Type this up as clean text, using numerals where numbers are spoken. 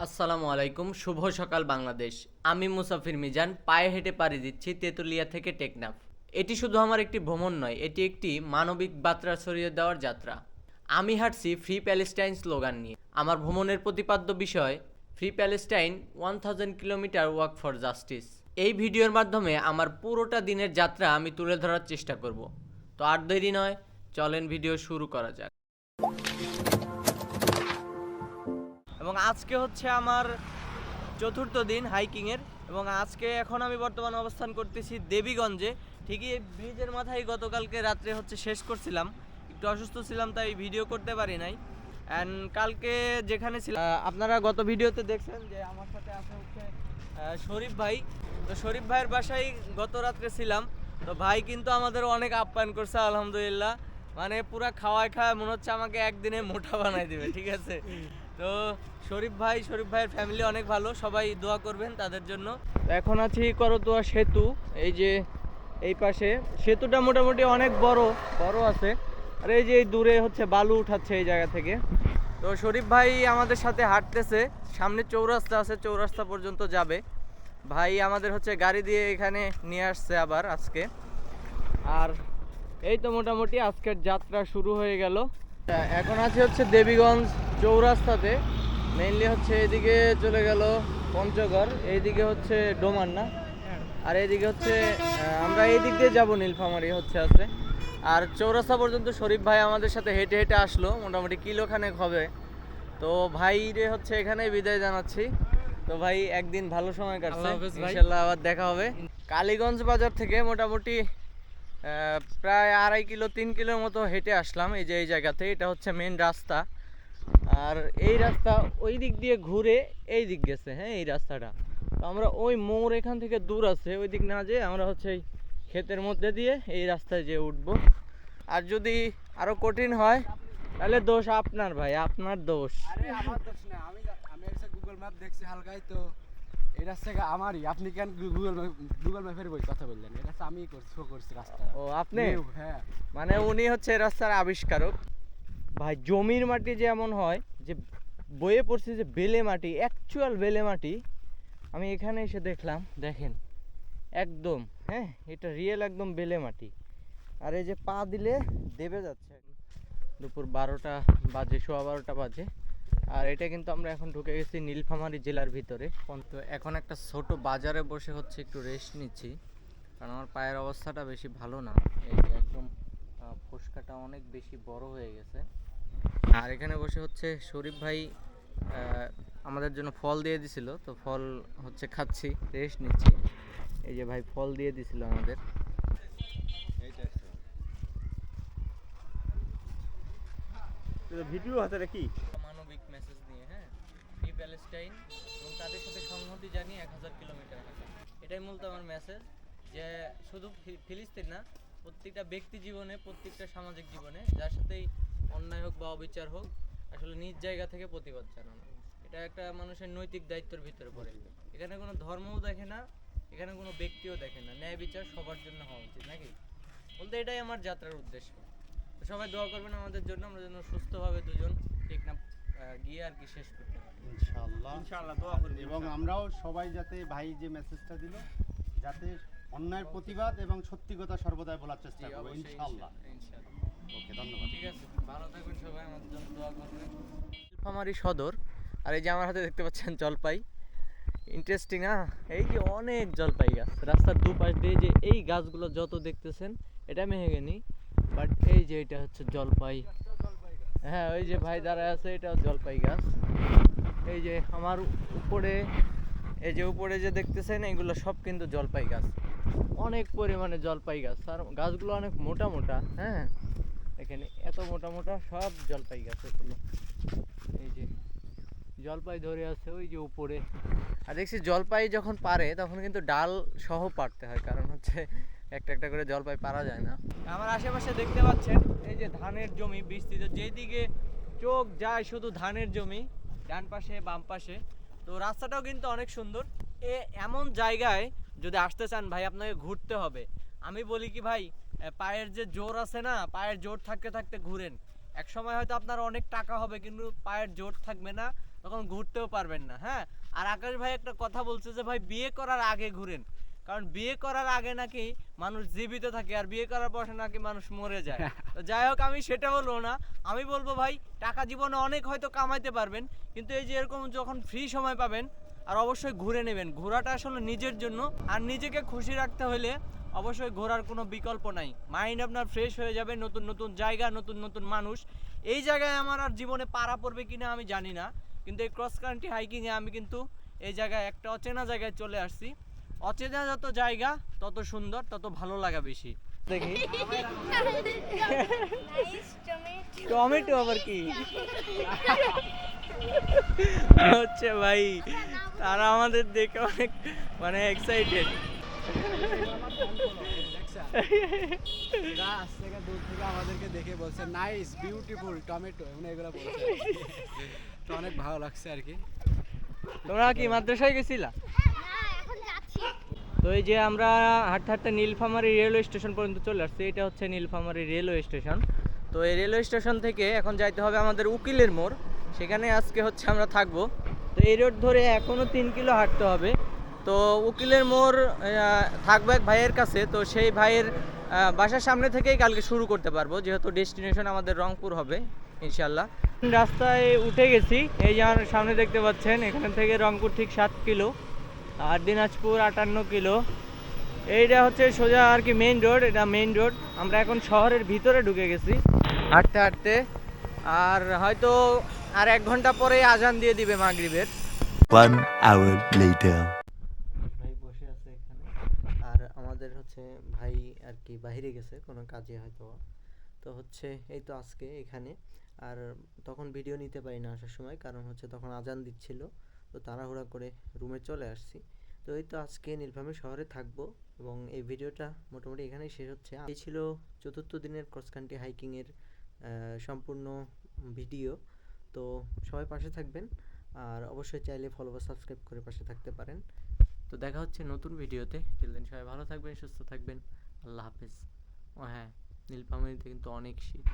আসসালামু আলাইকুম, শুভ সকাল বাংলাদেশ। আমি মুসাফির মিজান পায়ে হেঁটে পাড়ি দিচ্ছি তেঁতুলিয়া থেকে টেকনাফ। এটি শুধু আমার একটি ভ্রমণ নয়, এটি একটি মানবিক বার্তা ছড়িয়ে দেওয়ার যাত্রা। আমি হাঁটছি ফ্রি প্যালেস্টাইন স্লোগান নিয়ে। আমার ভ্রমণের প্রতিপাদ্য বিষয় free Palestine 1000 kilometre walk for justice. এই ভিডিওর মাধ্যমে আমার পুরোটা দিনের যাত্রা আমি তুলে ধরার চেষ্টা করব। তো আর দেরি নয়, চলেন ভিডিও শুরু করা যাক। এবং আজকে হচ্ছে আমার চতুর্থ দিন হাইকিংয়ের। এবং আজকে এখন আমি বর্তমানে অবস্থান করতেছি দেবীগঞ্জে। ঠিকই এই ব্রিজের মাথায় গতকালকে রাত্রে হচ্ছে শেষ করছিলাম। একটু অসুস্থ ছিলাম তাই ভিডিও করতে পারি নাই। অ্যান্ড কালকে যেখানে ছিলাম আপনারা গত ভিডিওতে দেখছেন যে আমার সাথে আছে হচ্ছে শরীফ ভাই। তো শরীফ ভাইয়ের বাসায় গত রাত্রে ছিলাম। তো ভাই কিন্তু আমাদের অনেক আপ্যায়ন করছে আলহামদুলিল্লাহ। মানে পুরা খাওয়ায় মনে হচ্ছে আমাকে একদিনে মোটা বানাই দিবে, ঠিক আছে। তো শরীফ ভাইয়ের ফ্যামিলি অনেক ভালো, সবাই দোয়া করবেন তাদের জন্য। এখন আছি করতোয়া সেতু। এই যে এই পাশে সেতুটা মোটামুটি অনেক বড় আছে। আর এই যে এই দূরে হচ্ছে বালু উঠাচ্ছে এই জায়গা থেকে। তো শরীফ ভাই আমাদের সাথে হাঁটতেছে, সামনে চৌরাস্তা আছে, চৌরাস্তা পর্যন্ত যাবে। ভাই আমাদের হচ্ছে গাড়ি দিয়ে এখানে নিয়ে আসছে আবার আজকে। আর এই তো মোটামুটি আজকের যাত্রা শুরু হয়ে গেল। এখন আছে হচ্ছে দেবীগঞ্জ চৌরাস্তাতে। মেইনলি হচ্ছে এদিকে চলে গেল পঞ্চগড়, এইদিকে হচ্ছে ডোমান্না, আর এইদিকে হচ্ছে আমরা এই দিক দিয়ে যাবো নীলফামারী হচ্ছে আছে। আর চৌরাস্তা পর্যন্ত শরীফ ভাই আমাদের সাথে হেঁটে হেঁটে আসলো, মোটামুটি কিলোখানেক হবে। তো ভাই রে হচ্ছে এখানে বিদায় জানাচ্ছি। তো ভাই একদিন ভালো সময় কাটছে, ইনশাল্লাহ আবার দেখা হবে। কালীগঞ্জ বাজার থেকে মোটামুটি প্রায় 2.5 কিলো 3 কিলোর মতো হেঁটে আসলাম এই যে এই জায়গাতে। এটা হচ্ছে মেন রাস্তা। আর এই রাস্তা ওই দিক দিয়ে ঘুরে এই দিক গেছে, হ্যাঁ এই রাস্তাটা। তো আমরা ওই মোড় এখান থেকে দূর আছে, ওই দিক না যেয়ে আমরা হচ্ছে এই ক্ষেতের মধ্যে দিয়ে এই রাস্তায় যেয়ে উঠবো। আর যদি আরো কঠিন হয় তাহলে দোষ আপনার ভাই, আপনার দোষ। আরে আমার দোষ না, আমি একটা গুগল ম্যাপ দেখছি হালকাই, তো এটা থেকে আমারই। আপনি কেন গুগল ম্যাপের বই কথা বললেন? এটা আমি করছি রাস্তা। ও আপনি? হ্যাঁ, মানে উনি হচ্ছে রাস্তার আবিষ্কারক। ভাই জমির মাটি যে এমন হয় যে বইয়ে পড়ছি যে বেলে মাটি, অ্যাকচুয়াল বেলে মাটি আমি এখানে এসে দেখলাম। দেখেন একদম, হ্যাঁ এটা রিয়েল একদম বেলে মাটি। আর এই যে পা দিলে দেবে যাচ্ছে। দুপুর 12টা বাজে, 12:15 বাজে। আর এটা কিন্তু আমরা এখন ঢুকে গেছি নীলফামারী জেলার ভিতরে। তো এখন একটা ছোট বাজারে বসে হচ্ছে একটু রেস্ট নিচ্ছি, কারণ আমার পায়ের অবস্থাটা বেশি ভালো না। এই যে একদম ফোসকাটা অনেক বেশি বড় হয়ে গেছে। আর এখানে বসে হচ্ছে শরীফ ভাই আমাদের জন্য ফল দিয়ে দিছিল, তো ফল হচ্ছে খাচ্ছি, রেস্ট নিচ্ছি। এই যে ভাই ফল দিয়ে দিছিল আমাদের। ভিডিও হাতে কি মানবিক মেসেজ নিয়ে, হ্যাঁ, ফ্রি প্যালেস্টাইন এবং তাদের সাথে সংহতি জানিয়ে 1000 কিলোমিটার হাঁটা, এটাই মূলত আমার মেসেজ। যে শুধু ফিলিস্তিন না, প্রত্যেকটা ব্যক্তি জীবনে, প্রত্যেকটা সামাজিক জীবনে যার সাথেই অন্যায় হোক বা অবিচার হোক, আসলে নিজ জায়গা থেকে প্রতিবাদ জানানো, এটা একটা মানুষের নৈতিক দায়িত্বের ভিতরে পড়ে। এখানে কোনো ধর্মও দেখে না, এখানে কোনো ব্যক্তিও দেখে না, ন্যায় বিচার সবার জন্য হওয়া উচিত, নাকি? বলতে এটাই আমার যাত্রার উদ্দেশ্য। তো সবাই দোয়া করবেন আমাদের জন্য, আমরা যেন সুস্থভাবে দুজন টেকনাফ গিয়ে আর কি শেষ করতে পারি। ইনশাআল্লাহ দোয়া করবেন। এবং আমরাও সবাই যাতে ভাই যে মেসেজটা দিল, যাতে অন্যায়ের প্রতিবাদ এবং সত্যি কথা সর্বদাই বলার চেষ্টা করব ইনশাআল্লাহ। ওকে, ধন্যবাদ। ঠিক আছে, ভালো থাকবেন সবাই, আমাদের জন্য দোয়া করবেন। নীলফামারী সদর। আর এই যে আমার হাতে দেখতে পাচ্ছেন জলপাই, ইন্টারেস্টিং না? এই যে অনেক জলপাই গাছ রাস্তার দুপাশ দিয়ে, যে এই গাছগুলো যত দেখতেছেন এটা মেহগনি, বাট এই যে এটা হচ্ছে জলপাই। হ্যাঁ ওই যে ভাই দাঁড়ায় আছে, এটা জলপাই গাছ। এই যে আমার উপরে, এই যে উপরে যে দেখতেছেন এগুলো সব কিন্তু জলপাই গাছ, অনেক পরিমাণে জলপাই গাছ। আর গাছগুলো অনেক মোটা মোটা, হ্যাঁ এখানে এত মোটা মোটা সব জলপাই গাছ এগুলো। এই যে জলপাই ধরে আছে ওই যে উপরে। আর দেখছি জলপাই যখন পারে তখন কিন্তু ডাল সহ পারতে হয়, কারণ হচ্ছে একটা একটা করে জলপাই পারা যায় না। আমার আশেপাশে দেখতে পাচ্ছেন এই যে ধানের জমি বিস্তৃত, যেদিকে চোখ যায় শুধু ধানের জমি, ডান পাশে বাম পাশে। তো রাস্তাটাও কিন্তু অনেক সুন্দর। এমন জায়গায় যদি আসতে চান ভাই আপনাকে ঘুরতে হবে। আমি বলি কি ভাই, পায়ের যে জোর আছে না, পায়ের জোর থাকতে থাকতে ঘুরেন। এক সময় হয়তো আপনার অনেক টাকা হবে কিন্তু পায়ের জোর থাকবে না, তখন ঘুরতেও পারবেন না। হ্যাঁ, আর আকাশ ভাই একটা কথা বলছে যে ভাই বিয়ে করার আগে ঘুরেন, কারণ বিয়ে করার আগে নাকি মানুষ জীবিত থাকে আর বিয়ে করার পর নাকি মানুষ মরে যায়। তো যাই হোক, আমি সেটা বলবো না, আমি বলবো ভাই টাকা জীবনে অনেক হয়তো কামাইতে পারবেন, কিন্তু এই যে এরকম যখন ফ্রি সময় পাবেন আর অবশ্যই ঘুরে নেবেন। ঘোরাটা আসলে নিজের জন্য, আর নিজেকে খুশি রাখতে হলে অবশ্যই ঘোরার কোনো বিকল্প নাই। মাইন্ড আপনার ফ্রেশ হয়ে যাবে, নতুন নতুন জায়গা, নতুন নতুন মানুষ। এই জায়গায় আমার আর জীবনে পারা পড়বে কিনা আমি জানি না, কিন্তু এই ক্রস কান্ট্রি হাইকিংয়ে আমি কিন্তু এই জায়গায় একটা অচেনা জায়গায় চলে আসছি। অচেনা যত জায়গা তত সুন্দর, তত ভালো লাগা বেশি। দেখি টমেটো আবার কি হচ্ছে ভাই, তারা আমাদের দেখে অনেক মানে এক্সাইটেড। দূর থেকে আমাদেরকে দেখে বলছে নাইস বিউটিফুল টমেটো এগুলো বলছে, তো অনেক ভালো লাগছে আর কি। তোমরা কি মাদ্রাসায় গেছিলা? তো এই যে আমরা হাঁটতে হাঁটতে নীলফামারী রেলওয়ে স্টেশন পর্যন্ত চলে আসছি। এটা হচ্ছে নীলফামারী রেলওয়ে স্টেশন। তো এই রেলওয়ে স্টেশন থেকে এখন যাইতে হবে আমাদের উকিলের মোড়, সেখানে আজকে হচ্ছে আমরা থাকবো। তো এই রোড ধরে এখনও 3 কিলো হাঁটতে হবে। তো উকিলের মোড় থাকবে এক ভাইয়ের কাছে, তো সেই ভাইয়ের বাসার সামনে থেকেই কালকে শুরু করতে পারবো, যেহেতু ডেস্টিনেশন আমাদের রংপুর হবে ইনশাল্লাহ। রাস্তায় উঠে গেছি, এই যে আমার সামনে দেখতে পাচ্ছেন, এখান থেকে রংপুর ঠিক 7 কিলো, আর দিনাজপুর 58 কিলো। এইটা হচ্ছে সোজা আর কি মেইন রোড, এটা মেইন রোড। আমরা এখন শহরের ভিতরে ঢুকে গেছি হাঁটতে হাঁটতে, আর হয়তো আর 1 ঘন্টা পরে আজান দিয়ে দিবে মাগরিবের। 1 hour later. ভাই বসে আছে এখানে, আর আমাদের হচ্ছে ভাই আর কি বাইরে গেছে কোনো কাজে হয়তো। তো হচ্ছে এই তো আজকে এখানে, আর তখন ভিডিও নিতে পারি না আসার সময়, কারণ হচ্ছে তখন আজান দিচ্ছিল, তো তাড়াহুড়া করে রুমে চলে আসছি। তো এই তো আজকে নীলফামারী শহরে থাকবো, এবং এই ভিডিওটা মোটামুটি এখানেই শেষ হচ্ছে। এই ছিল 4র্থ দিনের ক্রস কান্ট্রি হাইকিংয়ের সম্পূর্ণ ভিডিও। তো সবাই পাশে থাকবেন, আর অবশ্যই চাইলে ফলো বা সাবস্ক্রাইব করে পাশে থাকতে পারেন। তো দেখা হচ্ছে নতুন ভিডিওতে। টিল সবাই ভালো থাকবেন, সুস্থ থাকবেন। আল্লাহ হাফেজ। ও হ্যাঁ, নীলফামারীতে কিন্তু অনেক শীত।